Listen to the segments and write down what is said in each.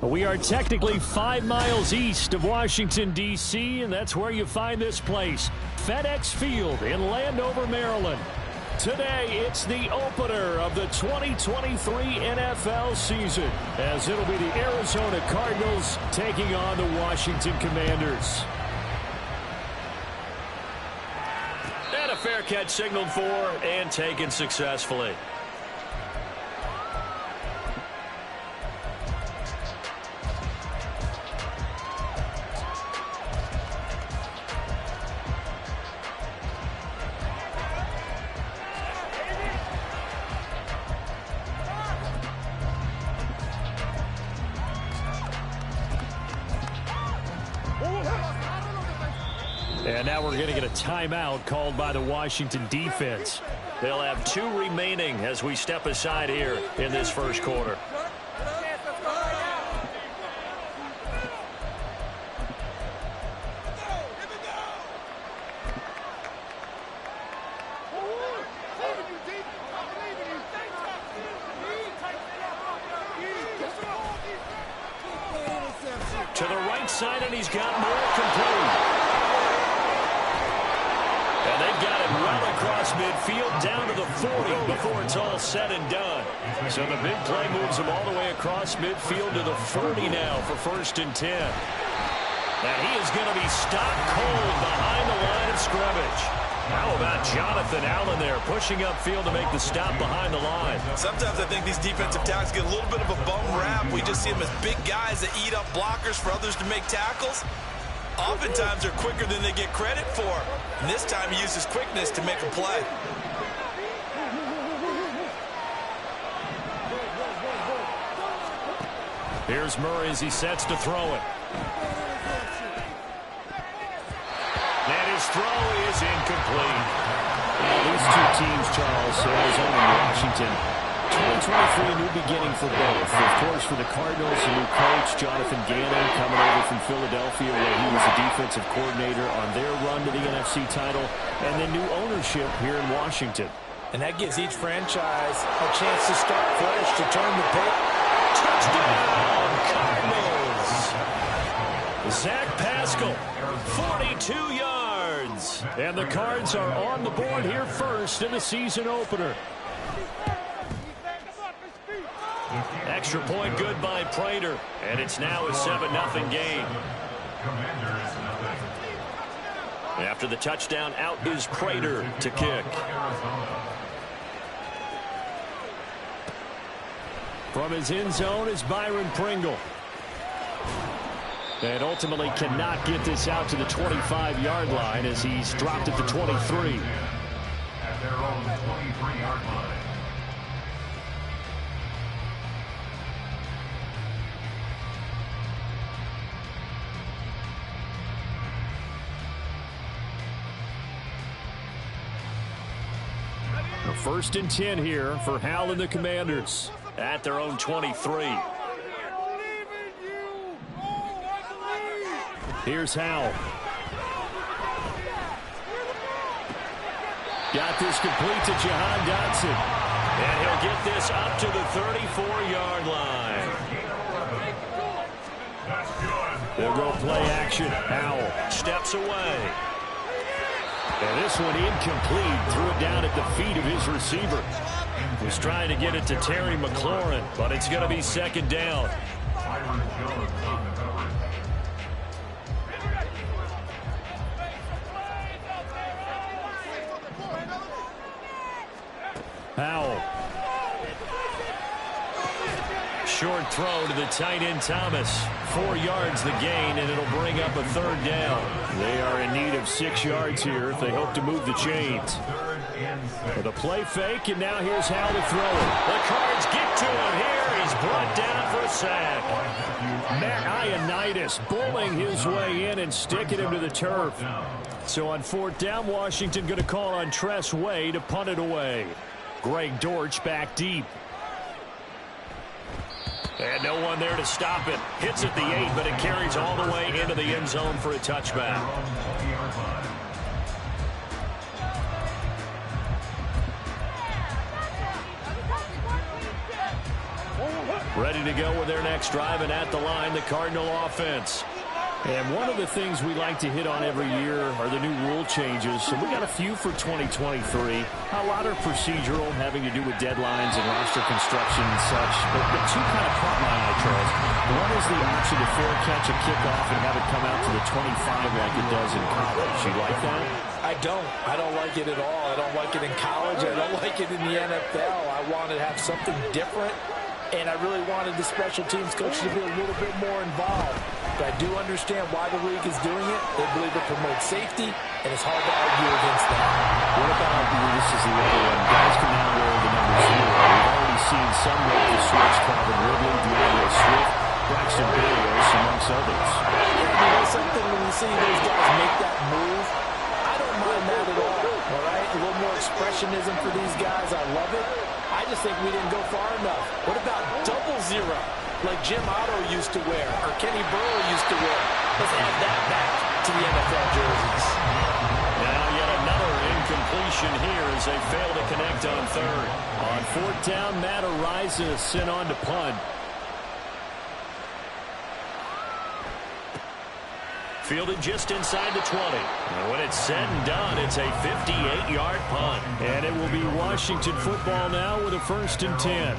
We are technically 5 miles east of Washington, D.C., and that's where you find this place, FedEx Field in Landover, Maryland. Today, it's the opener of the 2023 NFL season, as it'll be the Arizona Cardinals taking on the Washington Commanders. And a fair catch signaled for and taken successfully. And now we're going to get a timeout called by the Washington defense. They'll have 2 remaining as we step aside here in this first quarter. To the right side, and he's got more complete. And they've got it well across midfield down to the 40 before it's all said and done. So the big play moves him all the way across midfield to the 40 now for 1st and 10. And he is going to be stopped cold behind the line of scrimmage. How about Jonathan Allen there pushing upfield to make the stop behind the line? Sometimes I think these defensive tackles get a little bit of a bum rap. We just see them as big guys that eat up blockers for others to make tackles. Oftentimes they're quicker than they get credit for. And this time he uses quickness to make a play. Here's Murray as he sets to throw it. And his throw is incomplete. These 2 teams, Charles, Arizona and Washington, 2023, a new beginning for both. Of course, for the Cardinals, a new coach, Jonathan Gannon, coming over from Philadelphia, where he was the defensive coordinator on their run to the NFC title, and then new ownership here in Washington. And that gives each franchise a chance to start fresh, to turn the page. Touchdown, Cardinals! Zach Pascal, 42 yards. And the Cards are on the board here first in the season opener. Extra point good by Prater, and it's now a 7-0 game. After the touchdown, out is Prater to kick. From his end zone is Byron Pringle. And ultimately cannot get this out to the 25-yard line as he's dropped at the 23. At their own 23-yard line. First and 10 here for Hal and the Commanders at their own 23. Here's Hal. Got this complete to Jahan Dotson. And he'll get this up to the 34-yard line. They'll go play action. Howell steps away. And this one incomplete. Threw it down at the feet of his receiver. Was trying to get it to Terry McLaurin, but it's going to be 2nd down. Howell. Short throw to the tight end Thomas. 4 yards the gain, and it'll bring up a 3rd down. They are in need of 6 yards here if they hope to move the chains. With a play fake, and now here's how to throw it. The Cards get to him here. He's brought down for a sack. Matt Ioannidis bullying his way in and sticking him to the turf. So on 4th down, Washington going to call on Tress Way to punt it away. Greg Dortch back deep. And no one there to stop it. Hits at the 8, but it carries all the way into the end zone for a touchback. Ready to go with their next drive, and at the line, the Cardinal offense. And one of the things we like to hit on every year are the new rule changes. So we got a few for 2023. A lot are procedural, having to do with deadlines and roster construction and such. But the two kind of caught my eye, Charles. One is the option to fair catch a kickoff and have it come out to the 25 like it does in college. You like that? I don't. I don't like it at all. I don't like it in college. I don't like it in the NFL. I want to have something different. And I really wanted the special teams coach to be a little bit more involved. But I do understand why the league is doing it. They believe it promotes safety, and it's hard to argue against that. What about, this is the other one, guys can now wear the number 0. We've already seen some make the switch, Calvin Ridley, DeAndre Swift, Braxton Berrios, amongst others. Yeah, you know something, when you see those guys make that move, I don't mind that at all right? A little more expressionism for these guys. I love it. I just think we didn't go far enough. What about 00, like Jim Otto used to wear, or Kenny Burrow used to wear? Let's add that back to the NFL jerseys. Now yet another incompletion here as they fail to connect on third. On fourth down, Matt Ariza sent on to punt. Fielded just inside the 20. And when it's said and done, it's a 58-yard punt. And it will be Washington football now with a 1st and 10.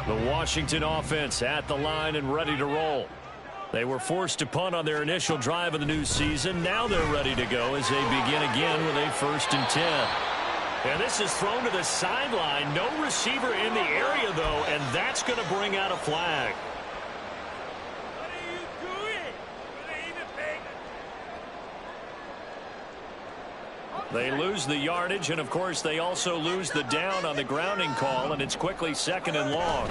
The Washington offense at the line and ready to roll. They were forced to punt on their initial drive of the new season. Now they're ready to go as they begin again with a 1st and 10. And this is thrown to the sideline. No receiver in the area, though, and that's going to bring out a flag. They lose the yardage, and, of course, they also lose the down on the grounding call, and it's quickly 2nd and long.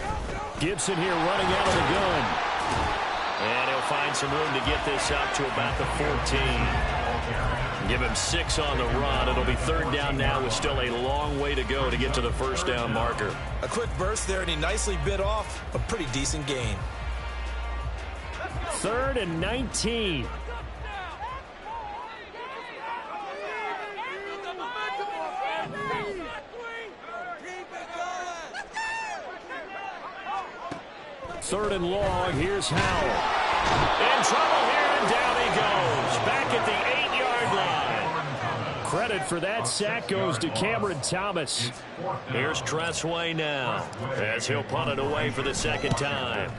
Gibson here running out of the gun. And he'll find some room to get this up to about the 14. Give him 6 on the run. It'll be 3rd down now with still a long way to go to get to the 1st down marker. A quick burst there, and he nicely bit off a pretty decent gain. 3rd and 19. Third and long. Here's Howell. In trouble here, and down he goes. Back at the 8-yard line. Credit for that sack goes to Cameron Thomas. Here's Tressway now as he'll punt it away for the 2nd time.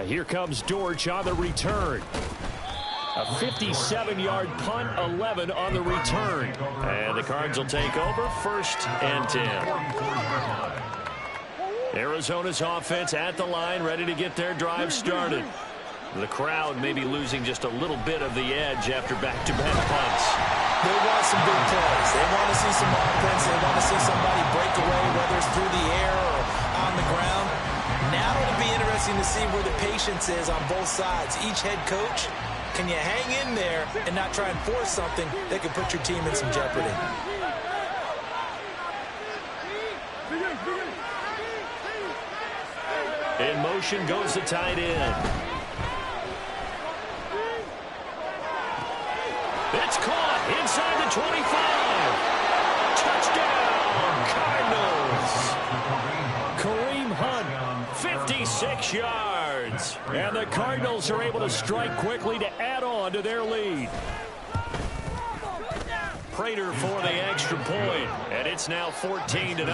Here comes Dortch on the return. A 57-yard punt, 11 on the return. And the Cards will take over 1st and 10. Arizona's offense at the line, ready to get their drive started. The crowd may be losing just a little bit of the edge after back-to-back punts. They want some big plays. They want to see some offense. They want to see somebody break away, whether it's through the air or on the ground. Now it'll be interesting to see where the patience is on both sides. Each head coach, can you hang in there and not try and force something that could put your team in some jeopardy? In motion goes the tight end. It's caught inside the 25. Touchdown, Cardinals. Kareem Hunt, 56 yards. And the Cardinals are able to strike quickly to add on to their lead. Prater for the extra point, and it's now 14-0.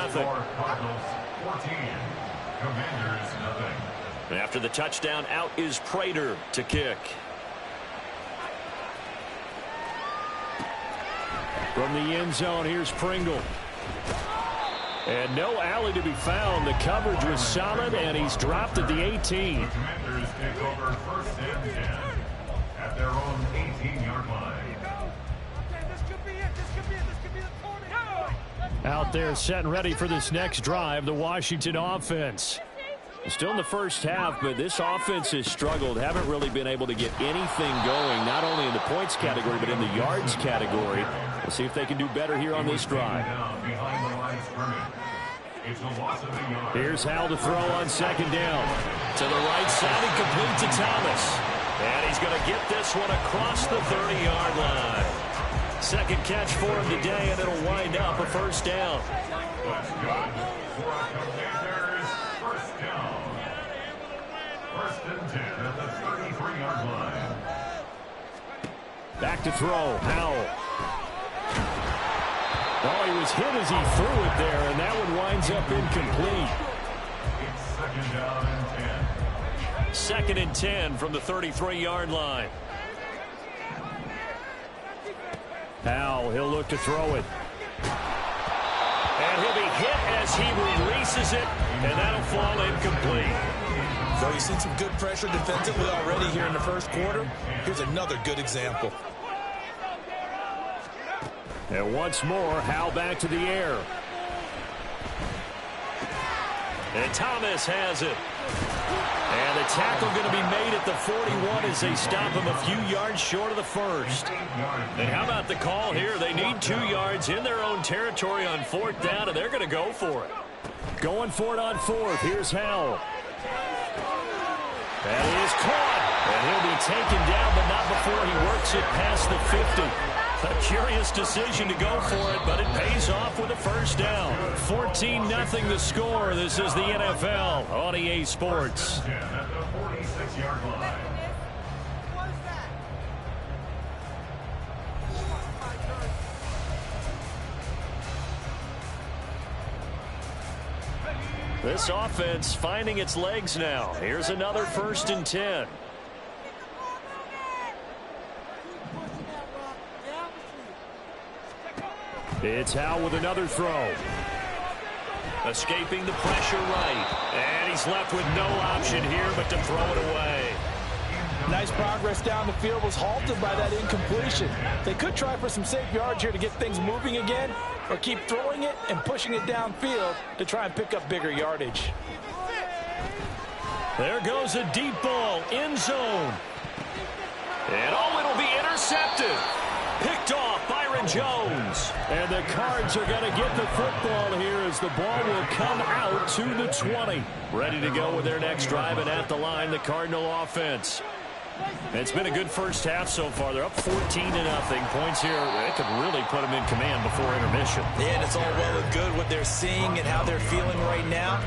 After the touchdown, out is Prater to kick. From the end zone, here's Pringle. And no alley to be found. The coverage was solid, and he's dropped at the 18. The Commanders take over 1st and 10 at their own 18-yard line. Out there set and ready for this next drive, the Washington offense. Still in the first half, but this offense has struggled. Haven't really been able to get anything going, not only in the points category, but in the yards category. We'll see if they can do better here on this drive. It's a loss of a yard. Here's Hal to throw on second down. To the right side and complete to Thomas. And he's going to get this one across the 30-yard line. Second catch for him today, and it'll wind up a first down. That's good. For our Commanders, first down. First and 10 at the 33-yard line. Back to throw. Howell. Oh, he was hit as he threw it there, and that one winds up incomplete. It's second down and 10. Second and 10 from the 33-yard line. Howell, he'll look to throw it. And he'll be hit as he releases it, and that'll fall incomplete. So you've seen some good pressure defensively already here in the first quarter. Here's another good example. And once more, Howell back to the air. And Thomas has it. And the tackle going to be made at the 41 as they stop him a few yards short of the first. And how about the call here? They need 2 yards in their own territory on fourth down, and they're going to go for it. Going for it on fourth. Here's Howell. That is caught. And he'll be taken down, but not before he works it past the 50. A curious decision to go for it, but it pays off with a first down. 14-0 the score. This is the NFL on EA Sports. 10 at the 46-yard line. This offense finding its legs now. Here's another first and 10. It's Howell with another throw. Escaping the pressure right. And he's left with no option here but to throw it away. Nice progress down the field, was halted by that incompletion. They could try for some safe yards here to get things moving again, or keep throwing it and pushing it downfield to try and pick up bigger yardage. There goes a deep ball, end zone. And it'll be intercepted. Picked off Byron Jones. And the Cards are going to get the football here as the ball will come out to the 20. Ready to go with their next drive, and at the line, the Cardinal offense. It's been a good first half so far. They're up 14-0. Points here, it could really put them in command before intermission. Yeah, and it's all well and good what they're seeing and how they're feeling right now.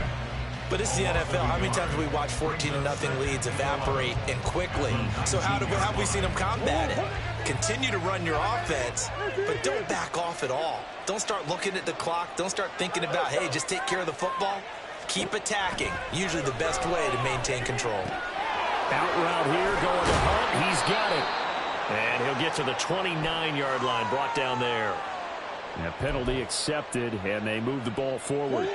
But it's the NFL. How many times have we watched 14-0 leads evaporate and quickly? So how have we seen them combat it? Continue to run your offense, but don't back off at all. Don't start looking at the clock. Don't start thinking about, hey, just take care of the football. Keep attacking. Usually the best way to maintain control. Out route here, going to Hunt. He's got it. And he'll get to the 29-yard line, brought down there. And a penalty accepted, and they move the ball forward.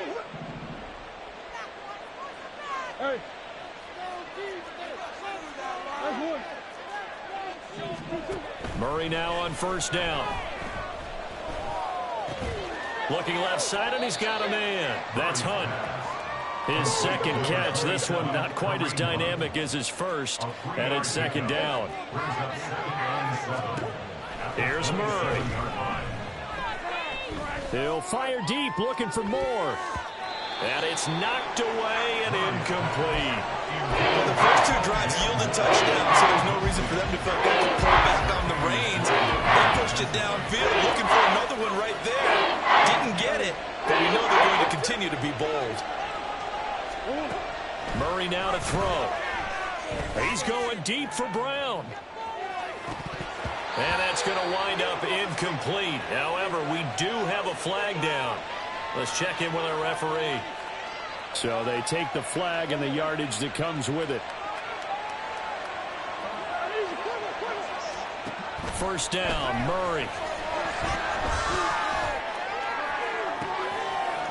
Hey. Murray now on first down. Looking left side, and he's got a man. That's Hunt. His second catch. This one not quite as dynamic as his first, and it's second down. Here's Murray. He'll fire deep, looking for more. And it's knocked away and incomplete. Well, the first 2 drives yielded touchdowns, so there's no reason for them to feel good to pull back on the reins. They pushed it downfield, looking for another one right there. Didn't get it, but we know they're going to continue to be bold. Murray now to throw. He's going deep for Brown. And that's going to wind up incomplete. However, we do have a flag down. Let's check in with our referee. So they take the flag and the yardage that comes with it. First down, Murray.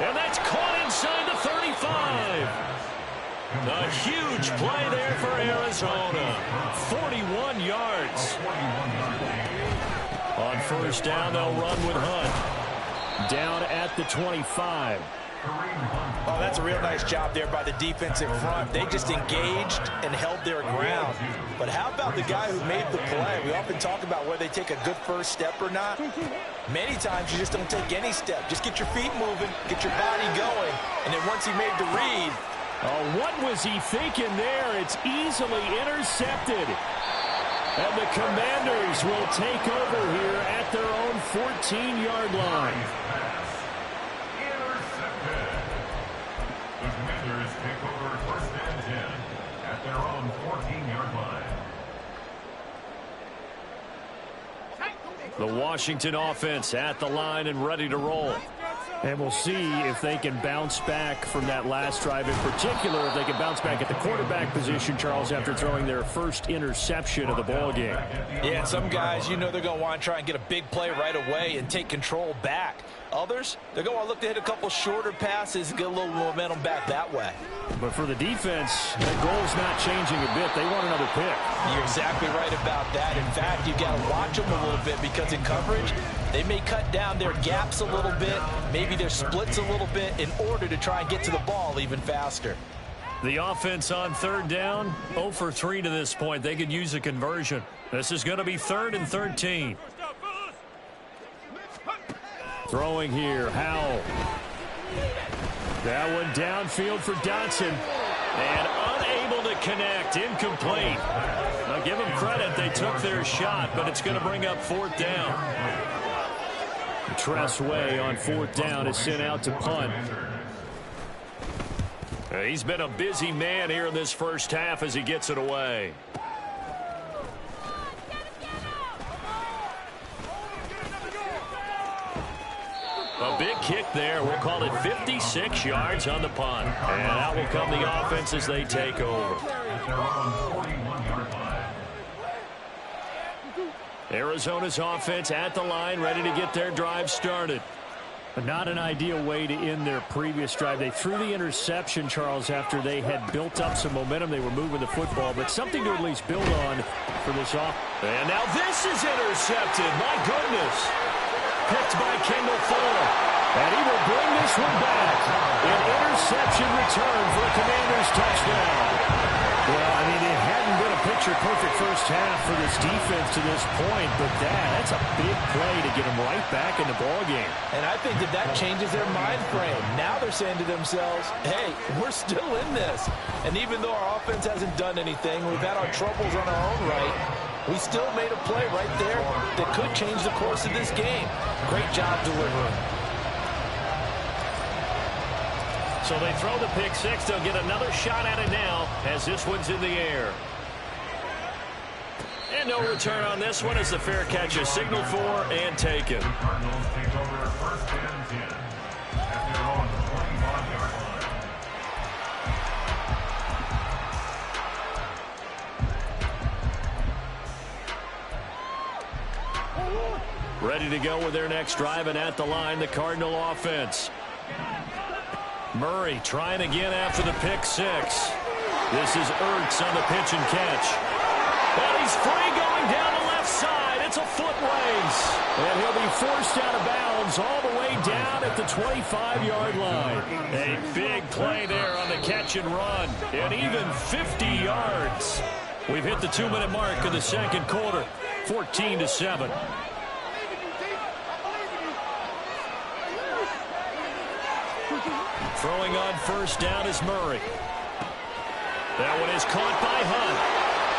And that's caught inside the 35. A huge play there for Arizona. 41 yards. On first down, they'll run with Hunt. Down at the 25. Oh, that's a real nice job there by the defensive front. They just engaged and held their ground. But how about the guy who made the play? We often talk about whether they take a good first step or not. Many times you just don't take any step. Just get your feet moving, get your body going, And then once he made the read. Oh, what was he thinking there? It's easily intercepted. And the Commanders will take over here at their own 14-yard line. Intercepted. The Commanders take over first and 10 at their own 14-yard line. The Washington offense at the line and ready to roll. And we'll see if they can bounce back from that last drive, in particular if they can bounce back at the quarterback position, Charles, after throwing their first interception of the ball game. Yeah, some guys, you know they're going to want to try and get a big play right away and take control back. Others, they're going to want to look to hit a couple shorter passes and get a little momentum back that way. But for the defense, the goal's not changing a bit. They want another pick. You're exactly right about that. In fact, you've got to watch them a little bit because in coverage, they may cut down their gaps a little bit, maybe their splits a little bit in order to try and get to the ball even faster. The offense on third down, 0 for 3 to this point. They could use a conversion. This is going to be 3rd and 13. Throwing here, Howell. That one downfield for Dotson. And unable to connect, incomplete. Now give them credit, they took their shot, but it's going to bring up 4th down. Tressway on 4th down is sent out to punt. He's been a busy man here in this first half as he gets it away. A big kick there. We'll call it 56 yards on the punt. And out will come the offense as they take over. Arizona's offense at the line, ready to get their drive started. But not an ideal way to end their previous drive. They threw the interception, Charles, after they had built up some momentum. They were moving the football, but something to at least build on for this off. And now this is intercepted. My goodness. Picked by Kendall Fuller. And he will bring this one back. An interception return for a Commanders touchdown. Well, I mean, it hadn't been a picture-perfect first half for this defense to this point, but that's a big play to get them right back in the ballgame. And I think that changes their mind frame. Now they're saying to themselves, hey, we're still in this. And even though our offense hasn't done anything, we've had our troubles on our own right, we still made a play right there that could change the course of this game. Great job delivering. So they throw the pick six. They'll get another shot at it now as this one's in the air. And no return on this one as the fair catch is signaled for and taken. The Cardinals take over first and 10 at their own 25-yard line. Ready to go with their next drive, and at the line, the Cardinal offense. Murray trying again after the pick six. This is Ertz on the pitch and catch. And he's free going down the left side. It's a foot race. And he'll be forced out of bounds all the way down at the 25-yard line. A big play there on the catch and run. And even 50 yards. We've hit the 2-minute mark in the second quarter. 14-7. Throwing on first down is Murray. That one is caught by Hunt.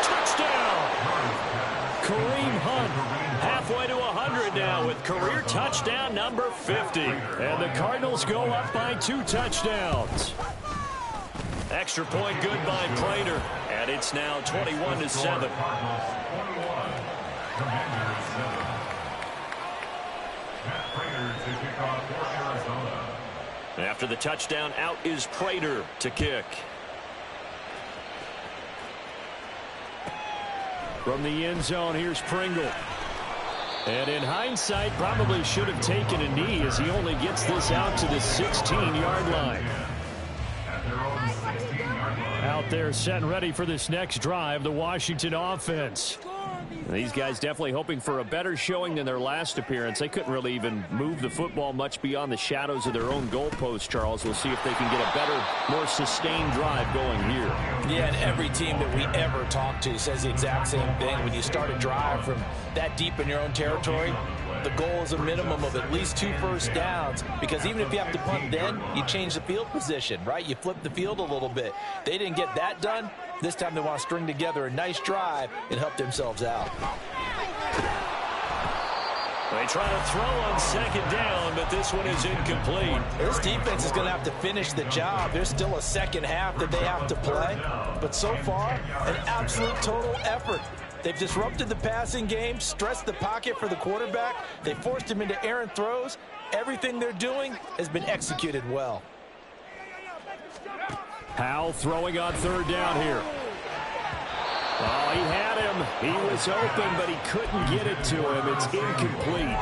Touchdown! Kareem Hunt halfway to 100 now with career touchdown number 50. And the Cardinals go up by 2 touchdowns. Extra point good by Prater. And it's now 21-7. After the touchdown, out is Prater to kick. From the end zone, here's Pringle. And in hindsight, probably should have taken a knee as he only gets this out to the 16-yard line. Out there set and ready for this next drive, the Washington offense. These guys definitely hoping for a better showing than their last appearance. They couldn't really even move the football much beyond the shadows of their own goalpost, Charles. We'll see if they can get a better, more sustained drive going here. Yeah, and every team that we ever talk to says the exact same thing. When you start a drive from that deep in your own territory, the goal is a minimum of at least 2 first downs, because even if you have to punt then, you change the field position, right? You flip the field a little bit. They didn't get that done. This time they want to string together a nice drive and help themselves out. They try to throw on second down, but this one is incomplete. This defense is going to have to finish the job. There's still a second half that they have to play. But so far, an absolute total effort. They've disrupted the passing game, stressed the pocket for the quarterback. They forced him into errant throws. Everything they're doing has been executed well. Howell throwing on third down here. Oh, he had him. He was open, but he couldn't get it to him. It's incomplete.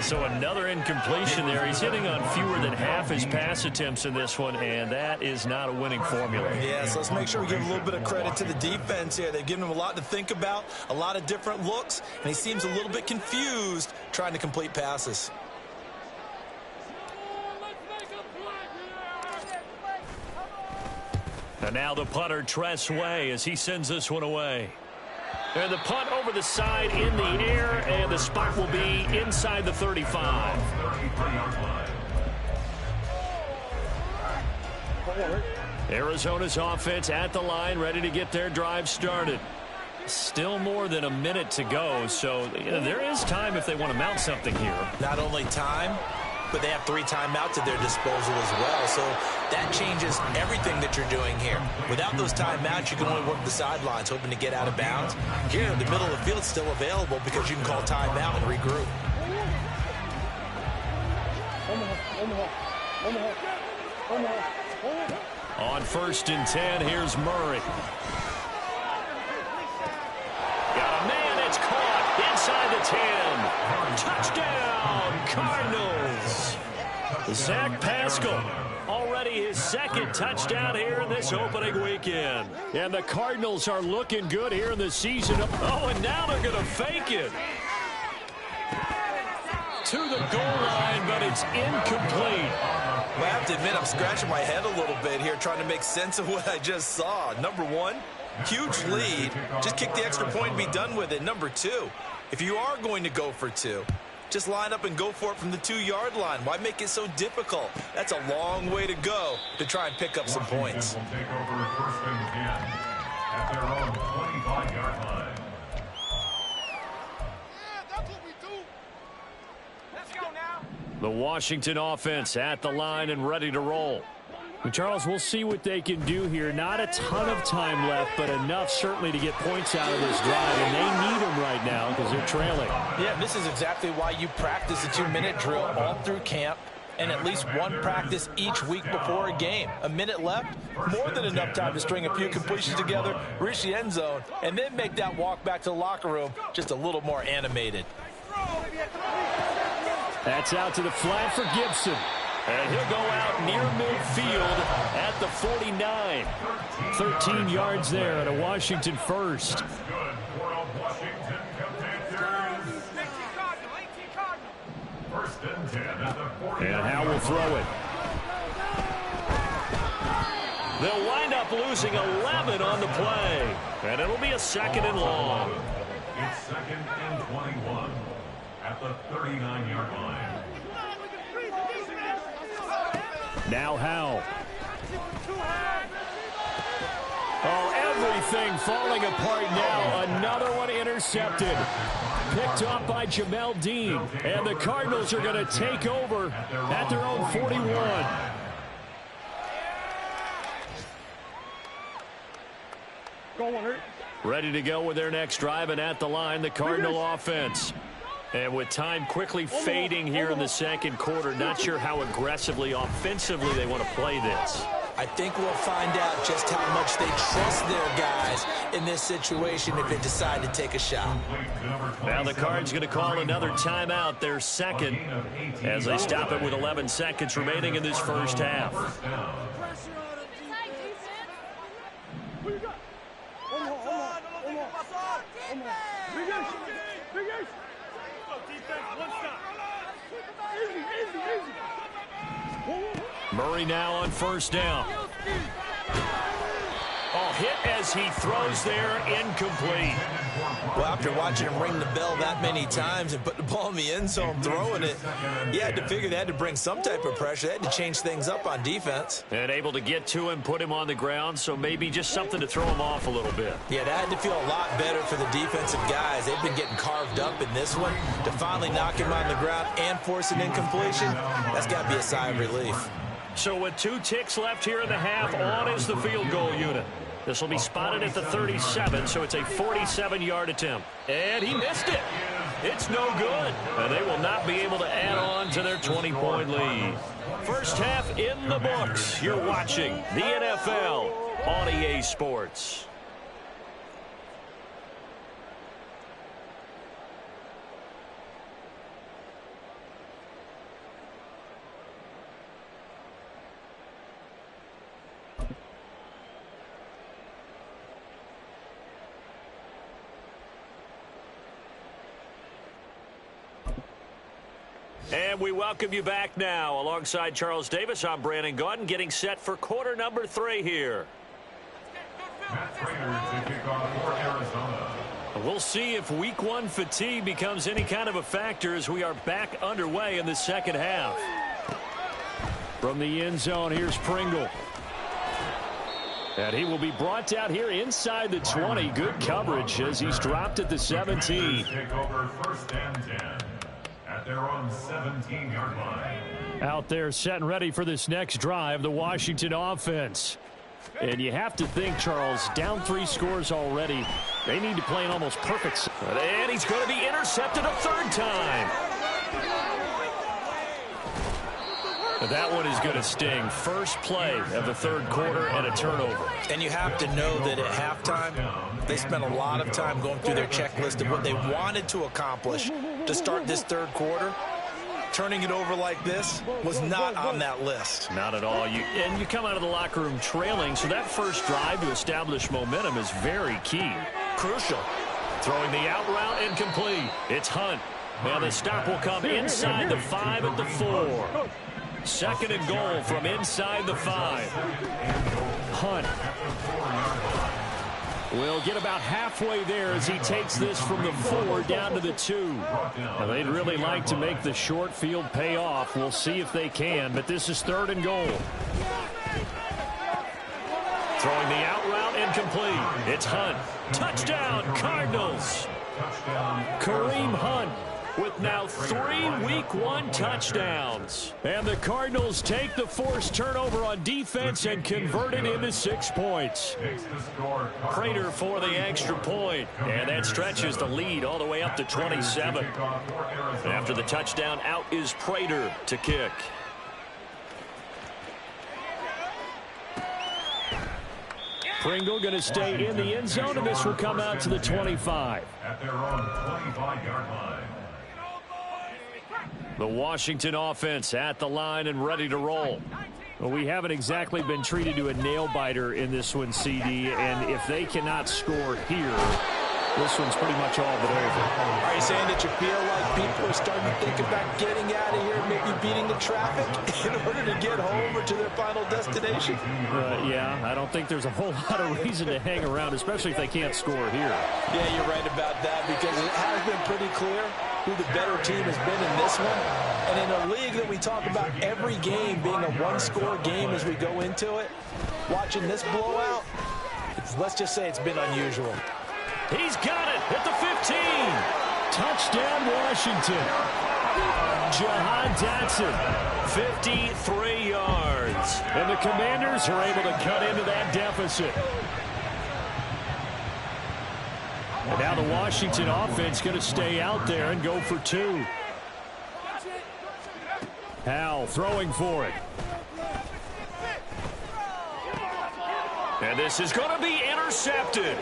So another incompletion there. He's hitting on fewer than half his pass attempts in this one, and that is not a winning formula. Yeah, so let's make sure we give a little bit of credit to the defense here. They've given him a lot to think about, a lot of different looks, and he seems a little bit confused trying to complete passes. And now the punter, Tress Way, as he sends this one away. And the punt over the side in the air, and the spot will be inside the 35. Arizona's offense at the line, ready to get their drive started. Still more than a minute to go, so there is time if they want to mount something here. Not only time, but they have 3 timeouts at their disposal as well. So that changes everything that you're doing here. Without those timeouts, you can only work the sidelines, hoping to get out of bounds. Here, the middle of the field is still available because you can call timeout and regroup. On 1st and 10, here's Murray. Got a man, it's caught inside the 10. Touchdown, Cardinals. Zach Pascal, already his 2nd touchdown here in this opening weekend. And the Cardinals are looking good here in the season. Oh, and now they're going to fake it to the goal line, but it's incomplete. Well, I have to admit, I'm scratching my head a little bit here trying to make sense of what I just saw. Number 1, huge lead. Just kick the extra point and be done with it. Number 2, if you are going to go for 2, just line up and go for it from the 2-yard line. Why make it so difficult? That's a long way to go to try and pick up some points. Will take over 1st and 10 at their own 25-yard line. That's what we do. Let's go now. The Washington offense at the line and ready to roll. And Charles, we'll see what they can do here. Not a ton of time left, but enough certainly to get points out of this drive, and they need them right now because they're trailing. Yeah, this is exactly why you practice a 2-minute drill all through camp and at least one practice each week before a game. A minute left, more than enough time to string a few completions together, reach the end zone, and then make that walk back to the locker room just a little more animated. That's out to the flat for Gibson. And he'll go out near midfield at the 49. 13 yards there at a Washington first. And Howell will throw it. They'll wind up losing 11 on the play. And it'll be a 2nd and long. It's 2nd and 21 at the 39-yard line. Now Howell. Oh, everything falling apart now. Another one intercepted. Picked off by Jamel Dean. And the Cardinals are going to take over at their own 41. Ready to go with their next drive, and at the line, the Cardinal offense. And with time quickly fading here in the 2nd quarter, not sure how aggressively, offensively they want to play this. I think we'll find out just how much they trust their guys in this situation if they decide to take a shot. Now the Cards going to call another timeout, their 2nd, as they stop it with 11 seconds remaining in this first half. Murray now on 1st down. Oh, hit as he throws there, incomplete. Well, after watching him ring the bell that many times and put the ball in the end zone throwing it, you had to figure they had to bring some type of pressure. They had to change things up on defense. And able to get to him, put him on the ground, so maybe just something to throw him off a little bit. Yeah, that had to feel a lot better for the defensive guys. They've been getting carved up in this one. To finally knock him on the ground and force an incompletion, that's got to be a sigh of relief. So with 2 ticks left here in the half, on is the field goal unit. This will be spotted at the 37, so it's a 47-yard attempt. And he missed it. It's no good. And they will not be able to add on to their 20-point lead. First half in the books. You're watching the NFL on EA Sports. And we welcome you back now. Alongside Charles Davis, I'm Brandon Gaudin, getting set for quarter number 3 here. Matt Prater to kick off for Arizona. We'll see if week 1 fatigue becomes any kind of a factor as we are back underway in the second half. From the end zone, here's Pringle. And he will be brought down here inside the 20. Good coverage as he's dropped at the 17. Take over first and 10. At their own 17-yard line. Out there set and ready for this next drive, the Washington offense. And you have to think, Charles, down 3 scores already. They need to play an almost perfect. And he's going to be intercepted a 3rd time. That one is going to sting. First play of the 3rd quarter and a turnover. And you have to know that at halftime, they spent a lot of time going through their checklist of what they wanted to accomplish to start this 3rd quarter. Turning it over like this was not on that list. Not at all. And you come out of the locker room trailing, so that first drive to establish momentum is very key. Crucial. Throwing the out route incomplete. It's Hunt. Now the stop will come inside the 5 at the 4. 2nd and goal from inside the 5. Hunt will get about halfway there as he takes this from the 4 down to the 2. Now, they'd really like to make the short field pay off. We'll see if they can, but this is 3rd and goal. Throwing the out route incomplete. It's Hunt. Touchdown, Cardinals. Kareem Hunt with now 3 Week 1 touchdowns. And the Cardinals take the forced turnover on defense and convert it into 6 points. Prater for the extra point. And that stretches the lead all the way up to 27. After the touchdown, out is Prater to kick. Pringle going to stay in the end zone, and this will come out to the 25. At their own 25-yard line. The Washington offense at the line and ready to roll. Well, we haven't exactly been treated to a nail-biter in this one, CD, and if they cannot score here, this one's pretty much all but over. Are you saying that you feel like people are starting to think about getting out of here, maybe beating the traffic in order to get home or to their final destination? Yeah, I don't think there's a whole lot of reason to hang around, especially if they can't score here. Yeah, you're right about that, because it has been pretty clear who the better team has been in this one. And in a league that we talk about every game being a one-score game as we go into it, watching this blowout, let's just say it's been unusual. He's got it at the 15. Touchdown, Washington. Jahan Dotson, 53 yards. And the Commanders are able to cut into that deficit. And now the Washington offense going to stay out there and go for 2. Howell throwing for it. And this is going to be intercepted.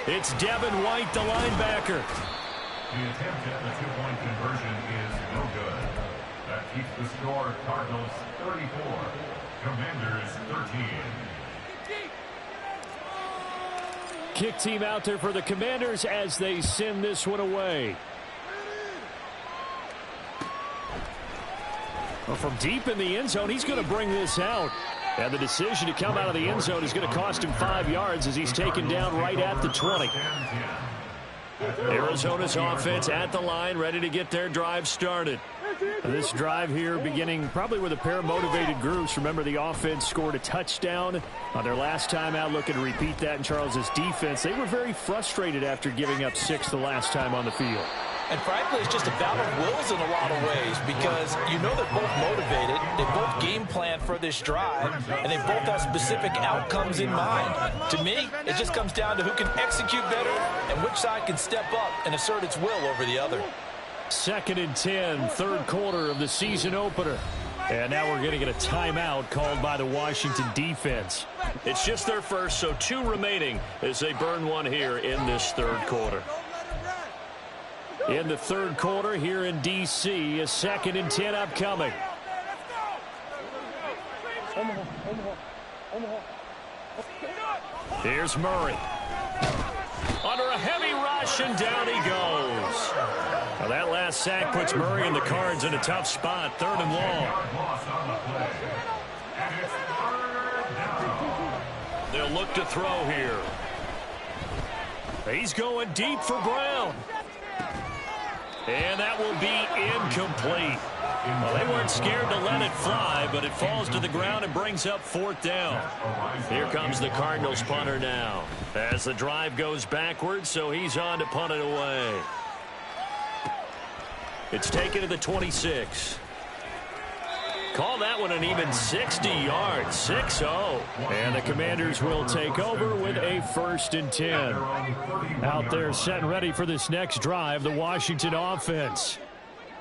It's Devin White, the linebacker. The attempt at the 2-point conversion is no good. That keeps the score Cardinals 34, Commanders 13. Kick team out there for the Commanders as they send this one away. Well, from deep in the end zone, he's going to bring this out. And the decision to come out of the end zone is going to cost him 5 yards as he's taken down right at the 20. Arizona's offense at the line, ready to get their drive started. This drive here beginning probably with a pair of motivated groups. Remember, the offense scored a touchdown on their last time out, looking to repeat that in Charles's defense. They were very frustrated after giving up 6 the last time on the field. And frankly, it's just a battle of wills in a lot of ways because you know they're both motivated, they both game plan for this drive, and they both have specific outcomes in mind. To me, it just comes down to who can execute better and which side can step up and assert its will over the other. 2nd and 10, third quarter of the season opener. And now we're going to get a timeout called by the Washington defense. It's just their first, so 2 remaining as they burn one here in this third quarter. In the third quarter here in D.C., a 2nd and 10 upcoming. Here's Murray. Under a heavy rush, and down he goes. Now that last sack puts Murray and the Cards in a tough spot. 3rd and long. They'll look to throw here. He's going deep for Brown. And that will be incomplete. Well, they weren't scared to let it fly, but it falls to the ground and brings up 4th down. Here comes the Cardinals punter now as the drive goes backwards, so he's on to punt it away. It's taken to the 26. Call that one an even 60 yards, 6-0. And the Commanders will take over with a 1st and 10. Out there set and ready for this next drive, the Washington offense.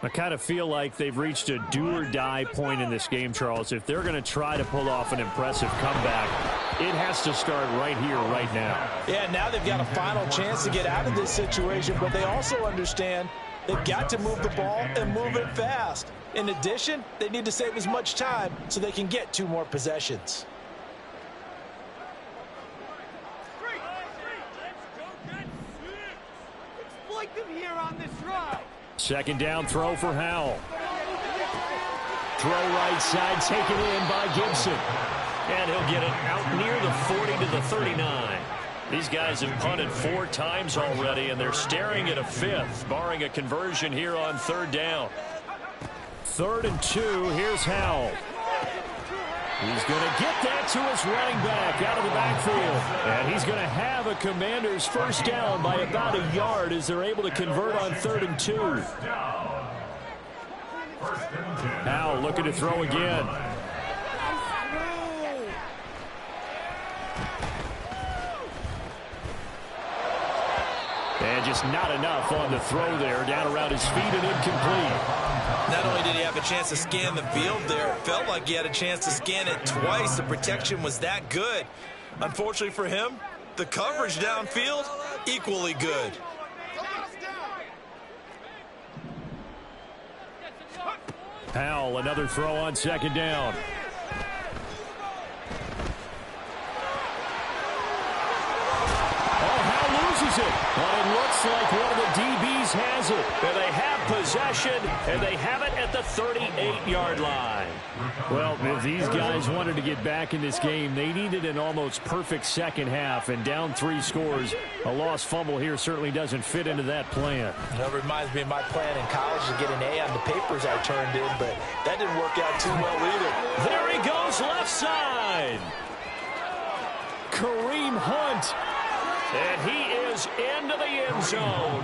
I kind of feel like they've reached a do-or-die point in this game, Charles. If they're going to try to pull off an impressive comeback, it has to start right here, right now. Yeah, now they've got a final chance to get out of this situation, but they also understand they've got to move the ball and move it fast. In addition, they need to save as much time so they can get 2 more possessions. Exploit them here on this drive. 2nd down throw for Howell. Throw right side taken in by Gibson. And he'll get it out near the 40 to the 39. These guys have punted 4 times already, and they're staring at a 5th, barring a conversion here on 3rd down. 3rd and 2, here's Howell. He's going to get that to his running back out of the backfield. And he's going to have a Commanders 1st down by about a yard as they're able to convert on 3rd and 2. Howell looking to throw again. And just not enough on the throw there. Down around his feet and incomplete. Not only did he have a chance to scan the field there, it felt like he had a chance to scan it twice. The protection was that good. Unfortunately for him, the coverage downfield, equally good. Howell, another throw on 2nd down. It. But it looks like one of the DBs has it. And they have possession, and they have it at the 38-yard line. Well, if these guys wanted to get back in this game, they needed an almost perfect second half, and down 3 scores. A lost fumble here certainly doesn't fit into that plan. That reminds me of my plan in college to get an A on the papers I turned in, but that didn't work out too well either. There he goes, left side. Kareem Hunt. And he is into the end zone.